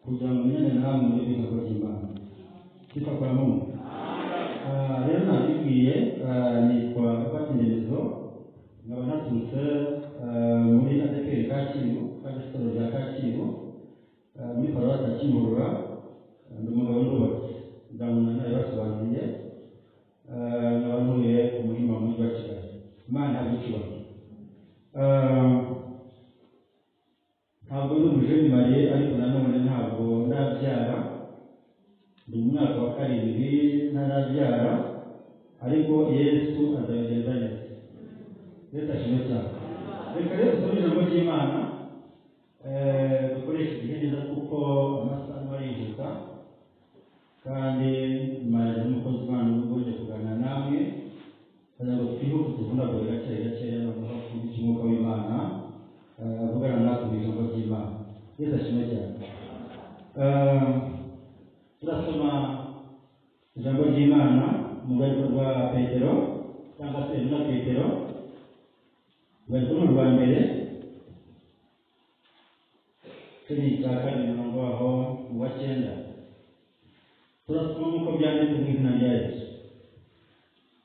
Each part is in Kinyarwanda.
kugira ngo nyine namwe muri bw'ijambo ry'Imana. Sifa kwa Mungu. Rero nabibwiye nitwa Gafatindezo, nkaba naturutse muri ADPR Kacyiru, Kadasitoro rya Kacyiru, muri Paruwasi ya Kimihurura. Ndi umugabo ndubatse, ndabona nawe basobanuriye, nkaba ntuye umurima mu mujyi wa Kigali. Imana yabicubaho. Ntabwo ndi umujeni mariye, ariko nanone ntabwo ndabyara. Ndi mu mwaka wa 7 ntarabyara, ariko Yesu azagenda neza. Yesu ashimwe cyane. Reka rero dusome ijambo ry'Imana, dukoresha igihe neza kuko amasaha arihuta, kandi Imana n'umukozi w'Imana uje kuganira namwe, kugira ngo twihute tuvunagure gakeya noneho twumve umwuka w'Imana avugana natwe mu ijambo ry'Imana. Yesu ashimwe cyane. Turasoma ijambo ry'Imana mu rwego rwa Petero, cyangwa se na Petero, urwego rwa mbere, turi cya kabiri umurongo waho mu wa 9. Turasoma nk'uko byanditse mu izina rya Yesu.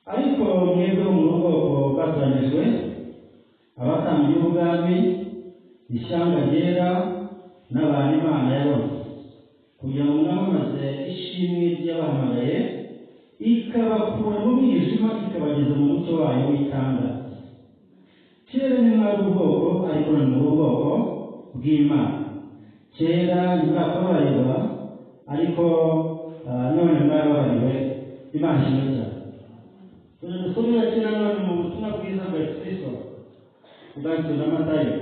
Ariko mwebwe mu bwoko bwatoranyijwe, abatambyi b'ubwami, ishyanga ryera, n'abantu Imana yabonye, kugira ngo mwamamaze ishimwe ry'abahamagaye, ikabakura mu mwijima ikabageza mu mucyo wayo w'itangaza. Kera ntimwari ubwoko, ariko ni muri ubwoko bw'Imana. Kera ntimwakabarirwa, ariko none mwababariwe. Imana ishimwe cyane. Dusomera kera none mu butumwa bwiza bwa Yesu Kristo bwanditswe na Matayo.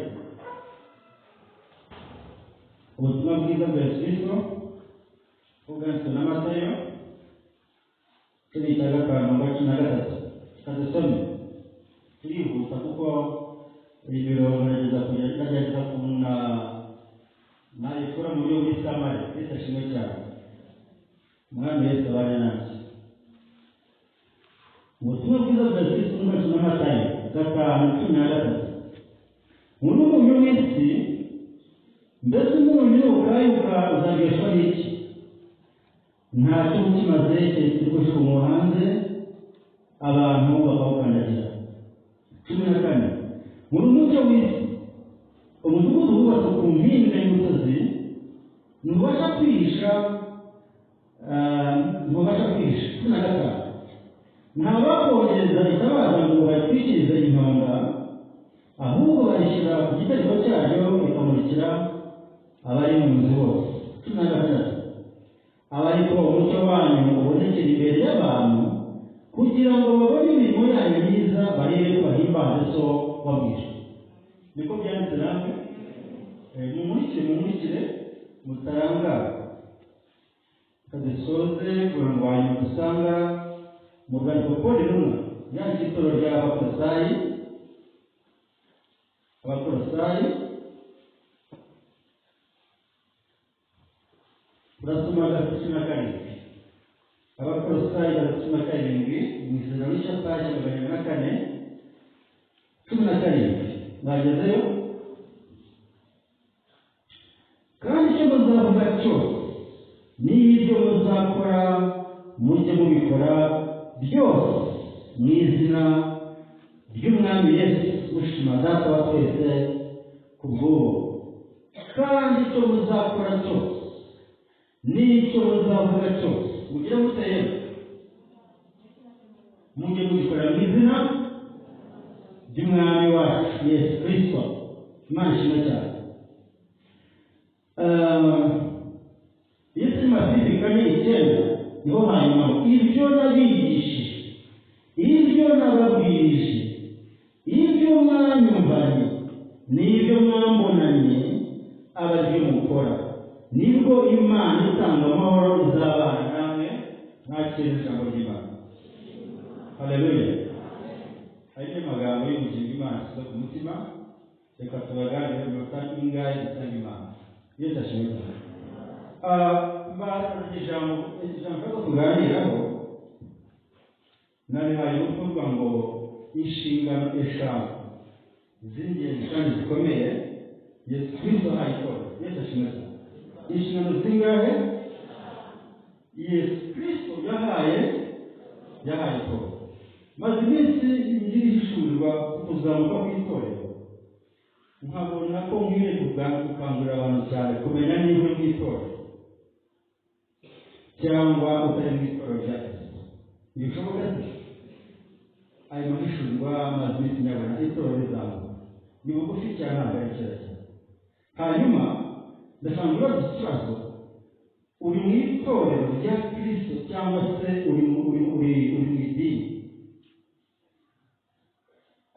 Ubutumwa bwiza bwa Yesu Kristo bwanditswe na Matayo, cumi na gatanu na cumi na gatatu. Kadusome turihuta kuko imirongo nageza kubona nayikora mu buryo bw'isamari. Yesu ashimwe cyane. Umwami Yesu abane natwe. Ubutumwa bwiza bwa Yesu Kristo bwanditswe na Matayo 5:13. Muri uyu minsi, mbese umuntu ukayuka uzageshwa n'iki? Ntacyo kimaze keretse kujugunywa hanze, abantu bakawukandagira. 14. Muri umucyo w'isi, umudugudu wubatse ku mpinga y'umusozi, ntubasha kwihisha. 15. Ntabakongeza itabaza ngo bayitwikirize impanda, ahubwo bayishyira ku gitereko cyayo ikamurikira abari mu nzu bose. 16. Abariko umucyo wanyu ubonekera imbere y'abantu, kugira ngo babone imirimo yanyu myiza, barebe ko bahimbaza So wa mu ijuru. Niko byanditse namwe. Mumurikire mutarangara. Kadusoze kugira ngo hanyuma dusanga mu rwandiko Pawulo intumwa yanditse itorero ry'Abakolosayi. Turasoma 17. Abakolosayi 17 mu isezerano rishya paji 4 17. Bagezeyo. Kandi icyo muzavuga cyose n'ibyo muzakora mujye mubikora byose mu izina ry'Umwami Yesu, mushima Data wa twese ku bw'uwo. Kandi icyo muzakora cyose n'icyo muzavuga cyose mugire muteye, mujye mubikora mu izina ry'Umwami wacu Yesu Kristo. Imana ishimwe cyane. Yesu Masihi 4:9 niho hanyuma ibyo nabigishije, ibyo nababwirije, ibyo mwanyumvanye, n'ibyo mwambonanye, abaryo mukora, nibwo Imana itanga amahoro izabana namwe. Mwakire ijambo ry'Imana. Haleluya. Ayo magambo y'ubugingo Imana isize ku mutima. Reka tubaganire mu minota ingahe dusanga Imana. Yesu ashimwe cyane. Ijambo ryo kuganiraho narihaye kuvuga ngo inshingano eshanu z'ingenzi kandi zikomeye Yesu Kristo ayikora. Yesu ashimwe cyane. inshingano zingahe Yesu Kristo yahaye itorero. Maze iminsi igira ihishurirwa kuzamuka kw'itorero, nkabona ko nkwiye gukangurira abantu cyane kumenya niba uri mu itorero cyangwa utari mu itorero rya Kristo. Ntibishoboka se ayo mahishurirwa maze iminsi nyabona itorero rizamuka ni bugufi cyane, ntabwo ari kera cyane. Hanyuma ndashaka kubaza ikibazo, uri mu itorero rya Kristo cyangwa se uri mu idini?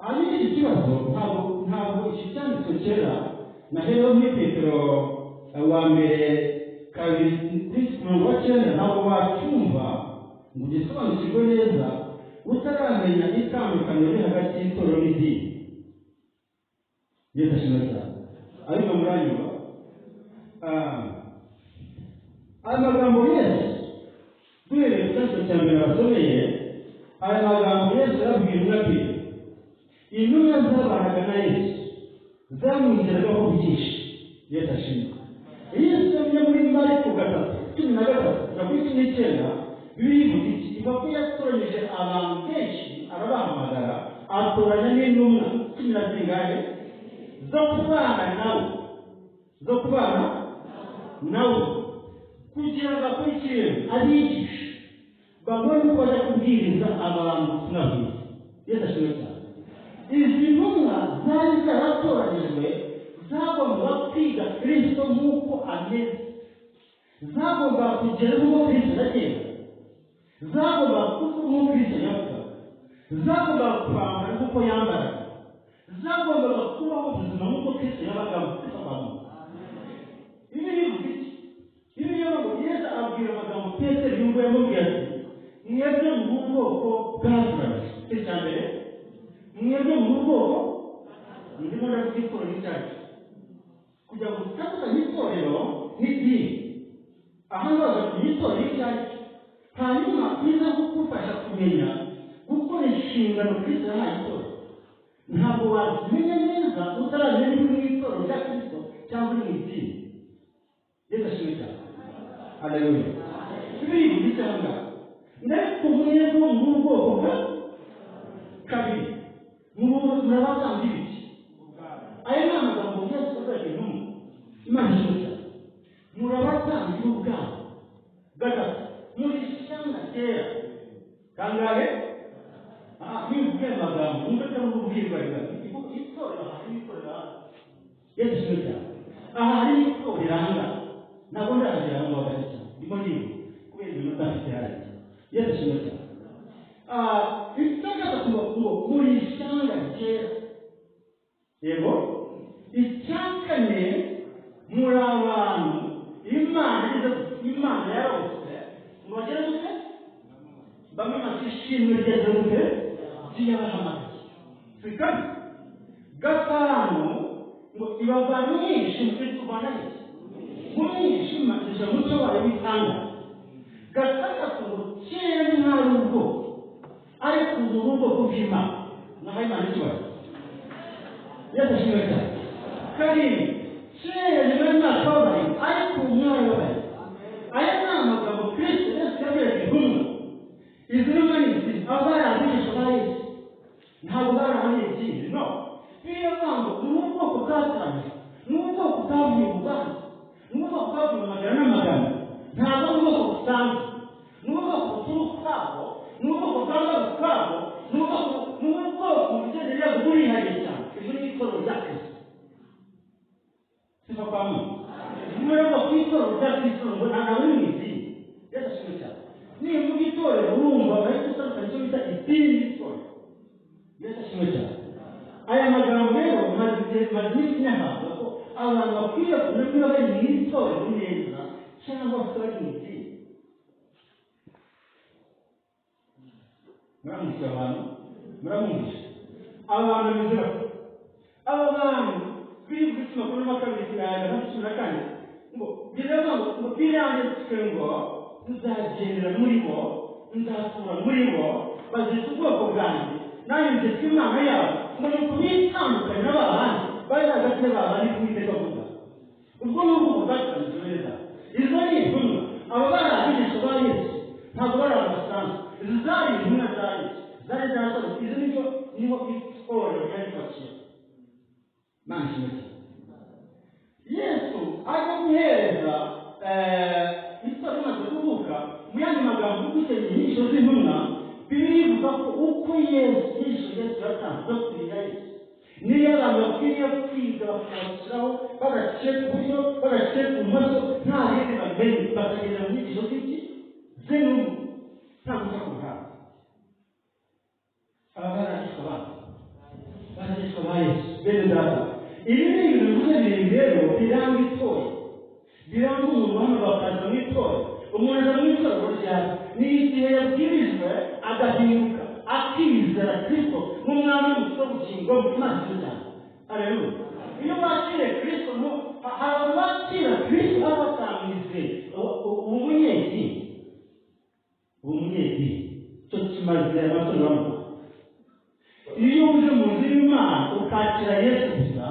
Hanyuma iki kibazo ntabwo iki cyanditswe kera na rero muri Petero wa mbere 2:9 ntabwo wacyumva ngo ugisobanukirwe neza utaramenya itandukaniro riri hagati y'itorero n'idini. Yesu ashimwe cyane. Ariko muranyuma aya magambo Yesu duhereye ku cyanditswe cya mbere basomeye, aya magambo Yesu yarabwiye intumwa ati intumwa zabanaga na Yesu zamwigiragaho byinshi. Yesu ashimwe. Yesu yamye muri Mariko 13:19 bivuga iki? Impamvu yatoranyije abantu benshi arabahamagara, atoranya n'intumwa 10 zo kubana nawe kugira ngo akurikire abigisha babone uko bajya kubwiriza abantu ubutumwa bwiza. Yesu ashimwe cyane. Izi ntumwa zari zaratoranijwe zagomba kwiga Kristo nk'uko ameze, zagomba kugera nk'uko Kristo agenda, zagomba kuvuga nk'uko Kristo yavuga, zagomba kwambara nk'uko yambaraga, zagomba kubaho ubuzima nk'uko Kristo yabagamo. Ibi ni iki? Ibi ni ngo Yesu abwira amagambo Petero yumva yamubwiye ati mwebwe mu bwoko bw'Aburahamu. Icya mbere, mwebwe mu bwoko ndimo ndavuga itorero n'icyacu kugira ngo tutandukanye itorero n'idini. Aha ngaha ku itorero n'icyacu, hanyuma biza kugufasha kumenya gukora inshingano Kristo yahaye itorero. Ntabwo wazimenya neza utaramenya niba uri mu itorero rya Kristo cyangwa uri mu idini. Yesu ashimwe cyane. Haleluya. Bibiri bitanga ndetse mwebwe mu bwoko bwa kabiri murabakambye ibiki. Aya ni amagambo Yesu azaga intumwa. Imana ishimwe. Murabakambye ubwabo. Gatatu, muri ishyanga kera kangahe bivuge amagambo mwumve ko mubwirwa itorero hari itorero. Yesu ashimwe cyane. Aha hari itorero aha ntabwo ndahagira ngo bagane cyane ndimo ndiho kubera ibintu udafite hariya. Yesu ashimwe cyane. Itanga ngo muri ishyanga kera. Yego icyakane muri abantu Imana yarose ngo bagere gute bamwe bakishimwe rigeze gute ziyabahamagaye. Sikari gatanu ngo ibavana umwijima kuvana iki umwijima kija mucyo wayo w'itanga. Gatandatu ngo kera ntari ubwoko ariko ubu ubwoko bw'Imana naho Imana ikibazo. Yesu ashimwe cyane. Karindwi, kera niwe mwaka w'abaye ariko umwanya w'abaye. Aya ni amagambo Kristo Yesu yabwiye intumwa. Izi ntumwa ni izi abayabigisha ba Yesu ntabwo barahamye ikindi. No, niyo mpamvu ni ubwoko bwatangiye, ni ubwoko bwavuye mu Rwanda, ni ubwoko bwavuye mu magana n'amagana. Ntabwo ari ubwoko busanzwe, ni ubwoko buturuka kwabo, ni ubwoko bw'abana kwabo, ni ubwoko bugendera bwihariye cyane. Ibi ni itorero rya Kristo. Sifa kwa Mungu. Mwebwe ku itorero rya Kristo ngo ntabwo ari mu idini. Yesu ashimwe cyane. Niba mu itorero urumva bari gutandukanya icyo bita idini n'itorero. Yesu ashimwe cyane. Aya magambo rero maze iminsi nyahabwa ko abantu bakwiye kumenya ko bari mu itorero neza cyangwa se bari mu idini. Muramutse abantu, muramwumvisha. Abantu bizera abo bantu biri gusima kuri makabiri cyane n'amashyaka ngo bireba ngo biranditswe ngo nzagendera muri bo, nzatura muri bo, bazita ubwoko bwanjye nanjye nzitwa Imana yabo. ngo ni kubitandukanye n'abandi bari hagati y'abandi kumwiteka vuba. Ubwo ni ubwo bwatanzwe neza. manishimwe. Yesu ajya guhereza itora imaze kuvuka mu yandi magambo dukeneye inyigisho z'intumwa birivuga ko uko Yesu yatanze zo kuriya Yesu niyo abantu bakwiriye kwiga bakabashyiraho bagaciye ku buryo bagaciye ku maso nta yindi bamenye bakagenda mu nyigisho z'intumwa nta guca ku ruhande. Aba baragishwa ba Yesu bene data. Ibi ni ibintu bivuze rero biranga itora, biranga umuntu hano bakaza mu itora. Umuntu aza mu itora ryari ni igihe yabwirijwe agahinduka akizera Kristo nk'umwami w'ubugingo bw'Imana cyane. Haleluya. Iyo bakiriye Kristo hari abakira Kristo abatamwize umunyedini cyo kimaze amatora bamwe. Iyo uje mu nzu y'Imana ukakira Yesu gusa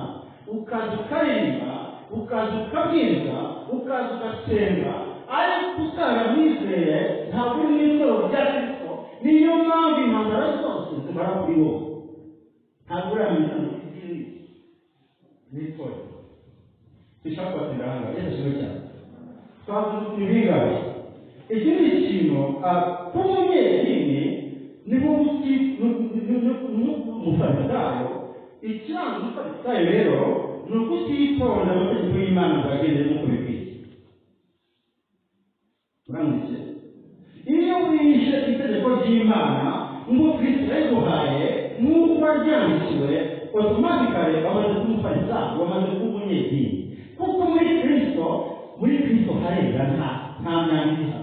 ukaza ukaririmba ukaza ukabwiriza ukaza ugasenga ariko usanga mwizeye ntabwo uri mu itorero rya Kristo. Niyo mpamvu intambara zose zimara kuri wowe. Ntabwo uramenya ngo idini n'itorero dushaka kubatera hanga Yesu kimwe cyane twavuze ku bingahe. Iki ni ikintu k'umunyedini niho umufarisayo ikiranga umufarisayo rero ni ukutitonda amategeko y'Imana ngo agendere nk'uko bikwiye. Uramutse iyo wishe itegeko ry'Imana ngo Kristo yaguhaye nk'uko waryandikiwe automatically wamaze kuba umufarisayo, wamaze kuba umunyedini. Kuko muri Kristo harera nta myandika.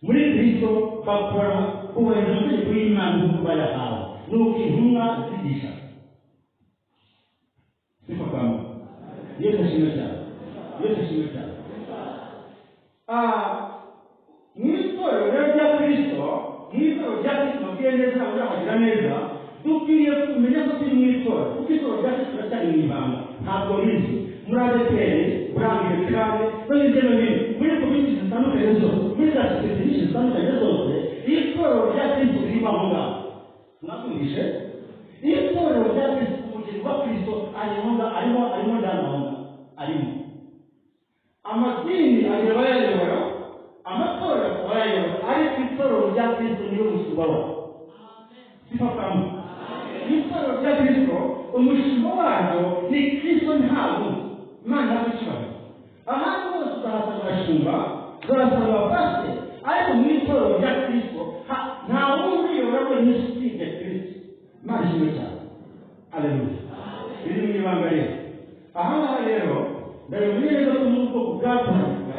Muri Kristo bakora kubahiriza amategeko y'Imana nk'uko bayahawe nuko intumwa zigisha. Sifa kwa Mungu. Yesu ashimwe cyane. Mw'itorero rya Kristo mubwiye neza murahagira neza dukwiriye kumenya ko turi mw'itorero. Kuko itorero rya Kristo turacyari mu ibanga ntabwo rizi. Muri ADPR urangire kandi no hirya no hino muri komite zitandukanye zose muri za sosiyete zitandukanye zose itorero rya Kristo riba aho ngaho. Mwakumvishe itorero rya Kristo umugeni wa Kristo arimo amadini areba yayobora amatorero akaba yayobora ariko itorero rya Kristo niyo mushumba wayo. Sifa kwa Mungu. Itorero rya Kristo umushumba wayo ni Kristo ntabwo Imana yabikibaye. Ahandi hose uzahasanga abashumba uzahasanga abapasiteri ariko mu itorero rya Kristo nta wundi uyobora wenyine usibye Kristo. Imana ishimwe cyane. Haleluya. Biri mu ibanga rero. Aha ngaha rero ndabibona neza ko muri ubwoko bwatanzwe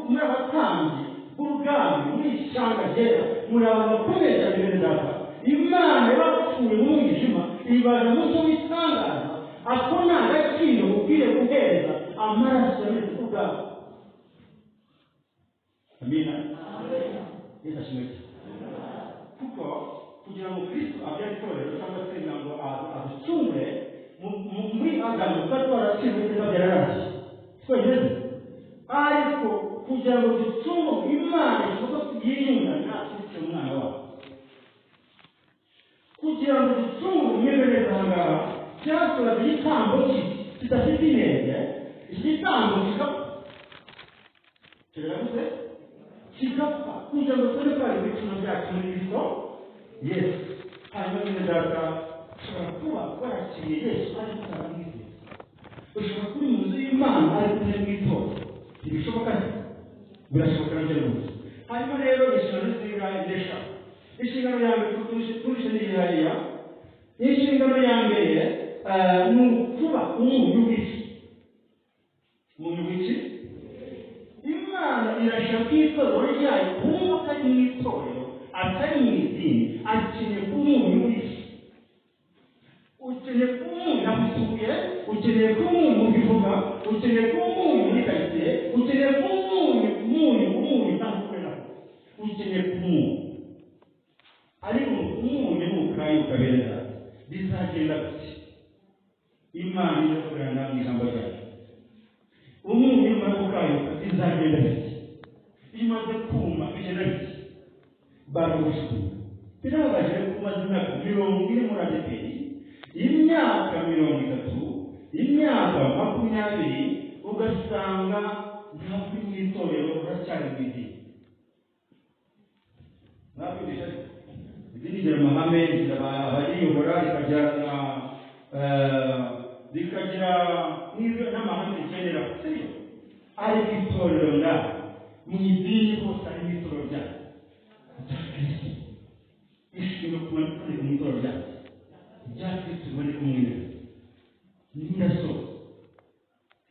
muri abatambyi b'urugamba muri ishyanga ryera muri abantu bakomeye cyane bene data. Imana yabapfuye mu mwijima ibaza umuco w'itangaza ako nta gaciro ukwiriye guhereza amaraso y'Yesu ubwawe. Amina. Yesu ashimwe cyane. Kuko kugira ngo Kristo abyare itorero cyangwa se ngo aducungure muri Adamu twari twaracibwe cyangwa byararashye twegeze ariko kugira ngo ducungure Imana ishobora kuyiyunga natwe umwana wawe. Kugira ngo ducungure imyemerere aha ngaha cyakoraga igitambo kidafite inenge. Igitambo kigapfa kugira ngo tubone ko hari ibicumuro byacu muri Kristo Yesu. Hanyuma bene data ushobora kuba warakiriye Yesu ariko utamwizeye. Ushobora kuba mu nzu y'Imana ariko utamwitoza. Ntibishoboka se? Birashoboka na byose. Hanyuma rero inshingano z'Imana inshingano ya mbere turushe n'ihariya. Inshingano ya mbere ni ukuba umunyu w'isi. Umunyu w'iki? Imana irashaka itorero ryayo kuba atari mu itorero atari mu idini akeneye kuba umunyu w'isi. Ukeneye kuba umunyu namusuye, ukeneye kuba umunyu mu bivuga, ukeneye kuba umunyu muri karitsiye, ukeneye kuba umunyu ntamukorera. Ukeneye kuba umunyu. Ariko umunyu nukayo ukabereza bizagenda gute? Imana irakorana mu ijambo ryayo. Umunyu nukayo bizagenda gute? Imaze kuma bigenda gute? Barabushuka. Birabaje kumaze imyaka 20 muri ADPR imyaka 30, imyaka 20, ugasanga ntabwo mu itorero uracyari mu idini. Nabwirisha idini rigira amahame, abariyobora rikagira n'ibyo n'amahame rikenera, sibyo? Ariko itorero mu idini hose harimo itorero ryayo rya Kristo. Ishimwe kuba turi mu itorero rya Kristo bari kumwe n'indaso.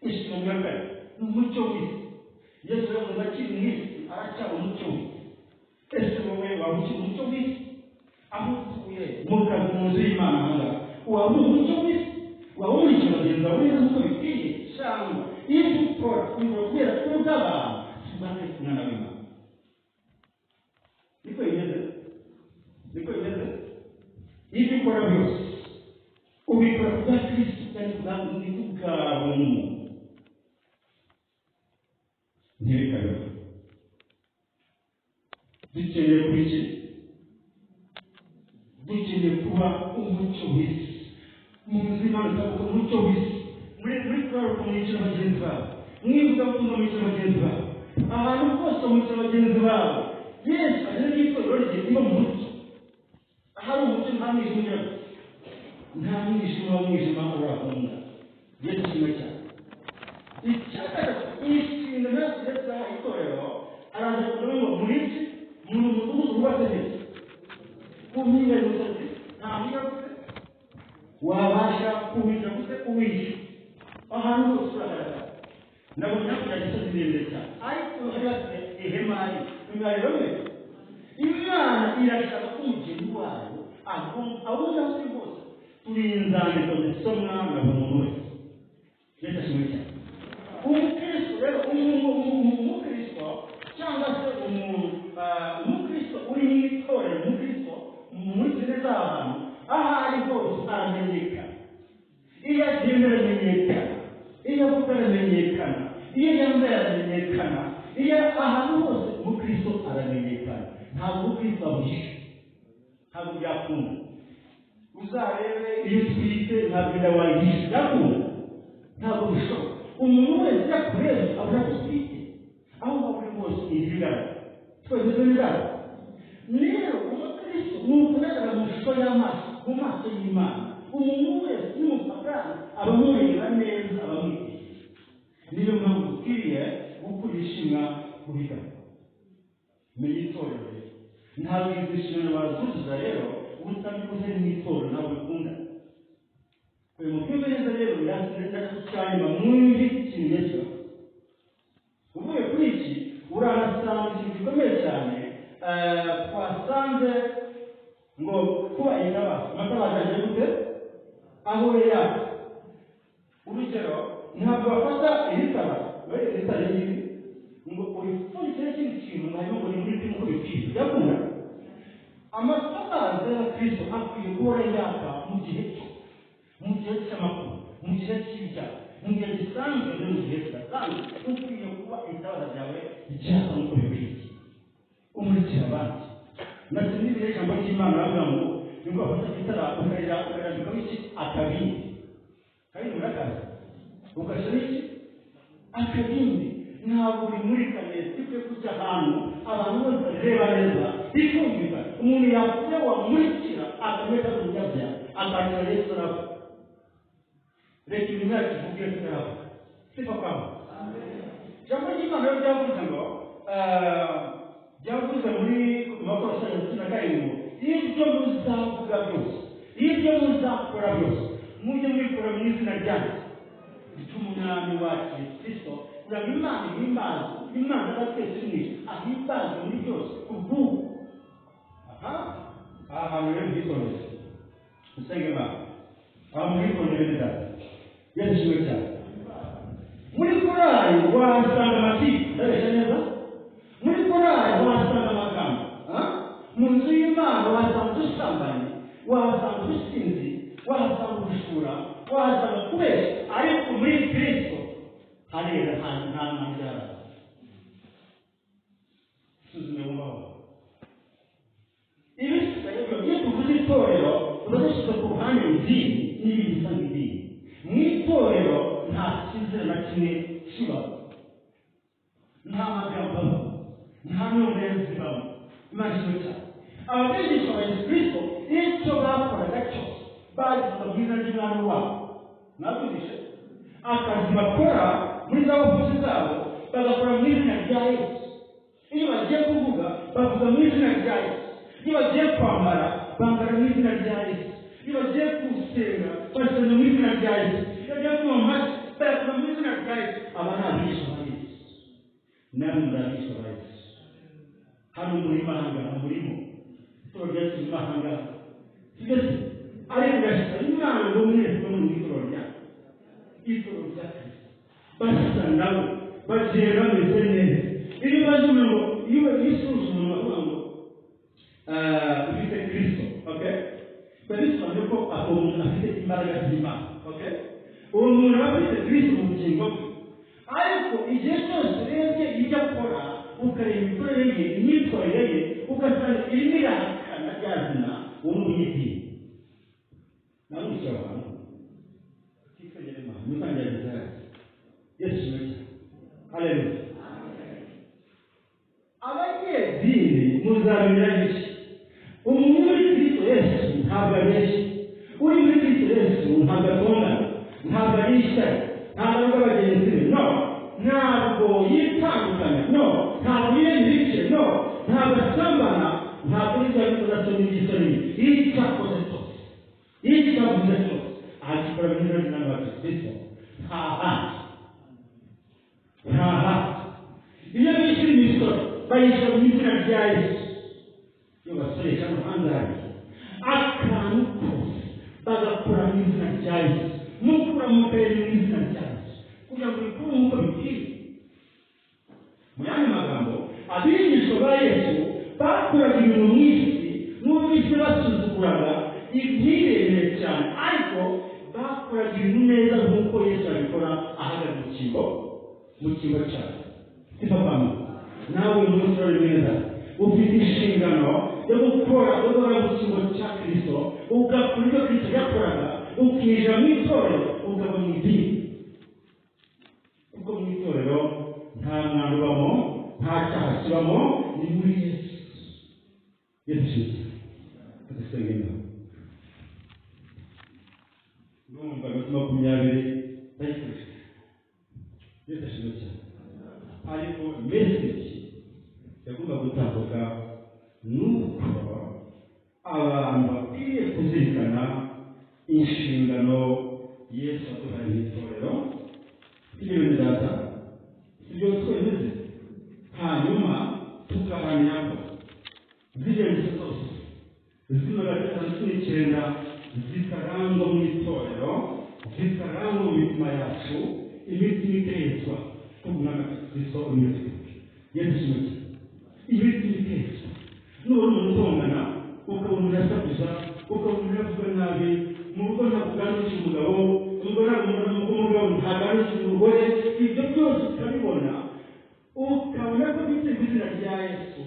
Ishimwe mwaka n'umucyo w'isi. Yesu yavuze akiri mu isi aracyari umucyo w'isi. Ese wowe waba ukiri umucyo w'isi? Aho utuye mu kazi mu nzu y'Imana ahangaha waba uri umucyo w'isi? Waba umurikira bagenzi bawe neza nk'uko bikwiye? Cyangwa ibyo ukora kubera ko ubw'abantu tumaze kumwana w'Imana? Niko bimeze. Ibyo ukora byose ubikora kubwa Kristo kandi kubwawe ntibikabeho. Dukeneye kuriki? Dukeneye kuba umucyo w'isi. Mu buzima bwawe umucyo w'isi. Muri kwawe kumurikira bagenzi bawe. Mwibuka gutuma murikira bagenzi bawe. Ahantu hose murikira bagenzi bawe. Yesu ageze n'itorero rye riba mu mucyo. Ahari umucyo nta mwijima. Nta mwijima urakunda. Yesu kimwe cyane. Icyakora ikintu ntakiretsa itorero araza kuvuga ngo muri iki muri umudugudu wubatse neza. Kuminga y'umusozi nta mwiga gute wabasha kuminga gute uwisha. Ahantu hose uragaragara. Nabona kugira gisozi ndende cyane. Ariko hagati ihemari imwariro we. Imana irashaka ko umugeni wayo abona hose hose turi inzandiko zisomwa na buri muntu wese. Yesu ashimwe cyane. Umukristo rero umukristo cyangwa se umukristo uri mu itorero, umukristo muri zine z'abantu aho ari hose aramenyekana. Iyo agenda aramenyekana, iyo avuga aramenyekana, iyo yambaye aramenyekana, iyo ahantu hose umukristo aramenyekana. Ntabwo umukristo abuhisha, ntabwo byakunda. Uzarebe iyo utwite ntabwo inda wayihisha, byakunda, ntabwo bishoboka. Umuntu wese yakureba abona ko utwite, aho uri hose ibigaragara, twese tubigaragara. Rero umukristo ni ukugaragara mu ishusho y'amaso, mu maso y'Imana. Umuntu wese n'umupagani aba amureba neza, aba amwitegereza. Niyo mpamvu dukwiriye gukoresha inka kubigana. Menya itorero rero, ntabwo izi nshingano bazuzuza rero utabikoze mu itorero ntabwo bikunda. Uyu mupira neza rero yasenda cyane mwumvi ikintu Yesu. Uvuye kuri iki urahasanga ikintu gikomeye cyane twasanze ngo kuba itabaza. Amatabaza agiye gute? Aho yaka. Urugero ntabwo bafata iritabaza we ritari n'ibi ngo urifundikire ikindi kintu hanyuma ngo ni muri kimwe uko bikwiye. Byakunda. Amatabaza ya Kristo akwiye guhora yaka mu gihe cyo, mu gihe cy'amakuru, mu gihe cy'ibyaha, mu gihe gisanzwe no mu gihe kidasanzwe. Ukwiye kuba itabaza ryawe ryaka nk'uko bikwiye, umurikira abandi. Ndetse n'ibiri ijambo ry'Imana aravuga ngo nibwo bafata itara ukarambikaho iki? Akabindi. Kabindi urakaza ugashyira iki? Akabindi. Ntabwo bimurika neza, ikwiye kujya ahantu abantu bose bareba neza bikumvika. Umuntu yakujya wamurikira akamenya kunyabya akakira Yesu araba. Reka ibintu yacu tuvuge tutaraba. Sifa kwamba jambo ry'Imana rero ryavuze ngo byavuze muri Makorosai 17 ibyo muzavuga byose, ibyo muzakora byose mujye mubikora mu izina ryanjye ry'Umwami wacu Yesu Kristo. Kugira Imana ihimbaze, Imana abatwese mwe ahimbaze muri byose ubu. Aha hantu rero byikoreze usenge Imana aho mwikorere neza. Yesu ashimwe cyane. Muri korali wahasanga amatiku, ndabeshya neza. Muri korali wahasanga amagambo, mu nzu y'Imana wahasanga ubusambanyi, wahasanga ubusinzi, wahasanga ubujura, wahasanga kubeshya. Ariko muri Kristo harera nta manjara. Suzume wumvaho ibisigaye iyo tuvuze itorero turazishyize ku ruhande idini. babo, nta magambo abo, nta n'umunezi babo. Imana ishimwe cyane. Abigishwa ba Yesu Kristo icyo bakoraga cyose bagize bwiza ry'umwami wabo. Nabigishe akazi bakora muri za ofisi zabo bagakora mu izina rya Yesu. Iyo bagiye kuvuga bavuga mu izina rya Yesu. Iyo bagiye kwambara bambara mu izina rya Yesu. Iyo bagiye gusenga basenga mu izina rya Yesu. Iyo bagiye kunywa amata bayakunywa mu izina rya Yesu. Aba ni abigishwa ba Yesu. Namwe muri abigishwa ba Yesu. Hano muri mahanga murimo turageze mu mahanga twese ariko gashita Imana ngo mwese no mu itorero rya Kristo basa nabo bagenda bameze neza. Iyo bajume ngo iyo bisuzuma ngo ufite Kristo, okay, barisobanura ko umuntu afite imbaraga z'Imana, okay, uwo muntu afite Kristo mu bugingo bwe. Ariko igihe cyose urebye ibyo akora ukareba imikorere ye, imyitwarire ye, ugasanga irimo irahakana rya zina uwo munyidini. Nawe usaba abantu utifanyere Imana mutangereza Yesu Kristo. Haleluya. Abanyedini muzabimenya iki? Umuntu muri Kristo Yesu ntabwo abeshya. Uri muri Kristo Yesu ntabwo atongana, ntabwo arishyari, ntabwo avuga bagenzi be, no, ntabwo yitandukanya, no, ntabwo yirema ibice, no, ntabwo asambana, ntabwo yitwa n'isoni n'isoni. Icyo akoze cyose, icyo avuze cyose agikora mu izina ry'Umwami wacu Kristo. Nta handi. Iyo bishyura imisoro bayishyura mu izina rya Yesu. Iyo basoresha n'ahandi akantu kose bagakora mu izina rya Yesu, mukura mupere mu izina rya Yesu kugira ngo bikure nk'uko bikwiye. Mu yandi magambo, abigishwa ba Yesu bakoraga ibintu mu isi n'ubwo isi basuzuguraga ibyirebere cyane, ariko bakoraga ibintu neza nk'uko Yesu abikora ahagaze mu cyimbo cyawe. Sipapama nawe umusore mwiza ufite inshingano yo gukora mu cyimbo cya Kristo, ugakora ibyo Kristo yakoraga, ukinjira mu itorero, ukava mu idini. Kuko mu itorero nta mwana ubamo, nta cyaha kibamo, ni muri Yesu. Yesu tudasenga Imana. Numva amatuma 20 ndayikoresha. Yesu ashimwe cyane. Ariko message yagomba gutambuka nuko abantu bakwiye kuzirikana inshingano Yesu aduhaye mu itorero. Ibyo ni data, ibyo twemeze, hanyuma tukahanyaho z'ingenzi zose z'Imana zikarangwa mu itorero, zikarangwa mu mitima yacu, imitima itezwa kubw'Umwami Kristo umutwe. Yesu muti imitima itezwa n'uwo muntu utongana ukabona urasakuza, ukabona uravuga nabi, mu rugo ntabwo uganira umugabo, umugabo ntaganira umugore, ibyo byose ukabibona, ukabona ko bite mu izina rya Yesu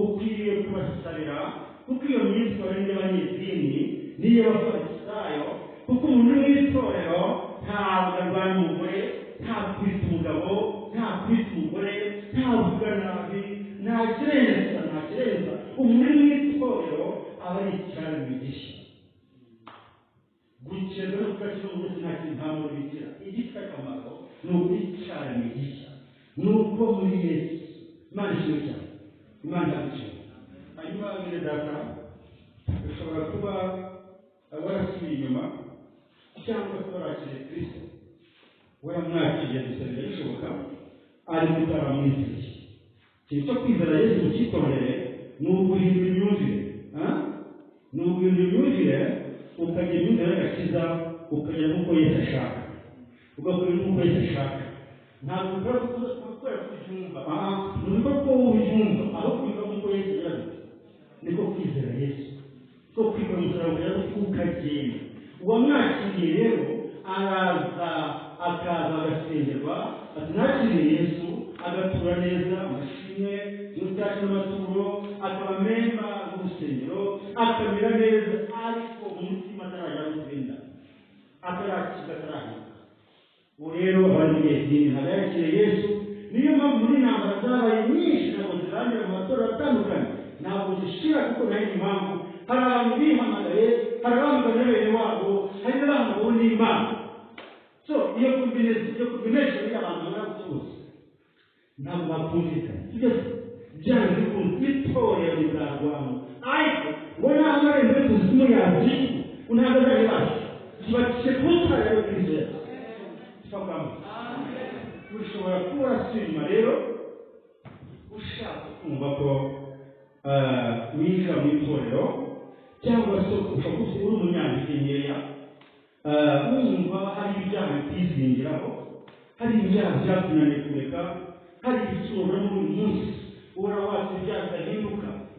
ukwiriye kubasabira, kuko iyo myitwarire y'abanyedini n'iy'abafarisayo, kuko umuntu w'itorero ntabwo arwanya umugore, ntabwo kwita umugabo, ntabwo kwita umugore, ntabwo uvuga nabi, ntakirenza. Umuntu w'itorero aba ari icyaremwe gishya. Gukeza no kudakira umunsi nta kintu nta muntu bigira. Igifite akamaro ni ukwicaremwe gishya, ni uko muri Yesu. Imana ishimwe cyane. Imana yagushimye. Hanyuma mwene data ushobora kuba warasubiye inyuma cyangwa se warakiriye Kristo, waramwakiriye dusabira bishoboka, ari gutara mu isi. Ikintu cyo kwizera Yesu ukitondere ni uguhindura imyumvire. Ni uguhindura imyumvire ukagira imyumvire y'agakiza, ukagera nk'uko Yesu ashaka, ugakora nk'uko Yesu ashaka. Ntabwo ukora kubera kubyumva, ni uko ubyumva, aho kwiga nk'uko Yesu yabivuze. Niko kwizera Yesu, ko kwiga umusaraba rero ukagenda. Uwamwakiriye rero araza akaza agasengerwa, ati nakiriye Yesu, agatura neza amashimwe n'utashye n'amaturo, akaba memba n'urusengero, akamera neza, ariko umutima atarajya gutsinda, atarakiza, atarahinduka. ubu rero abari mu gihe kinini ntabwo yakiriye Yesu. Niyo mpamvu muri intambara zabaye nyinshi ntabwo zirangira mu matora atandukanye, ntabwo zishira, kuko nayo impamvu hari abantu bihamagaye, hari abahamagaye bene wabo, hari n'abahamagawe n'Imana. So iyo kombination y'abantu bangana bose ntabwo bakumvikana. Byanze bikunze itorero rizarwana, ariko ngo naho amarembo y'ikuzimu yabyina unahagaze basi kibakishe kutara yo kwizera tufakamo. Ushobora kuba urasima rero ushaka kumva ko winjira mu itorero, cyangwa se ushobora kuba uri umunyantege nkeya, wumva hari ibyaha bitizingiraho, hari ibyaha byakunaniye kureka, hari ibicuruzwa n'uyu munsi uhora watse ibyaha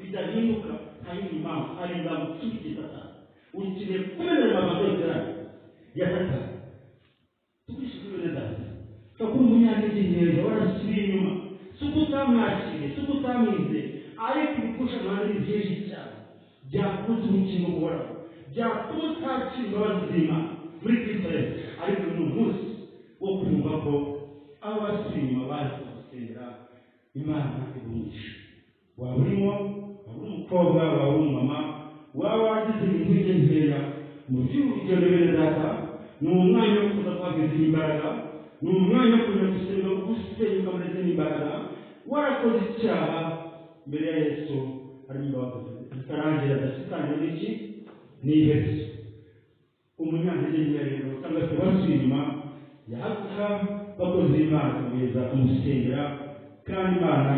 bidahinduka, nta yindi mpamvu, hari ingabo ufite Satani. Ukeneye kumenera amagambo ya Satani. Tukwishyura neza ushobora kuba umunyantege nkeya warasubiye inyuma, si uko utamwakiriye, si uko utamwizeye, ariko ibikurusha amahane ni byinshi cyane byakubuza umukino uhoraho, byatuma utakira imbabazi z'Imana muri Kristo Yesu. Ariko ni umunsi wo kumva ko abo basubiye inyuma bazi gusenga Imana ibumisha. Waba urimo, waba uri umukobwa, waba uri umumama, waba wagize intege nkeya mu by'urugendo bene data, ni umwanya wo kuza guhagiza imbaraga, ni umwanya wo kuza gusenyuka muri izi imbaraga. Warakoze icyaha mbere ya Yesu, harimo imbabazi zitarangira, adashikanye n'iki n'ihese. Umunyantege nkeya rero cyangwa se wasubiye inyuma yahaguka bakoze Imana kugeza kumusengera, kandi Imana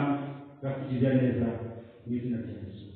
yakugirira neza mu izina rya Yesu.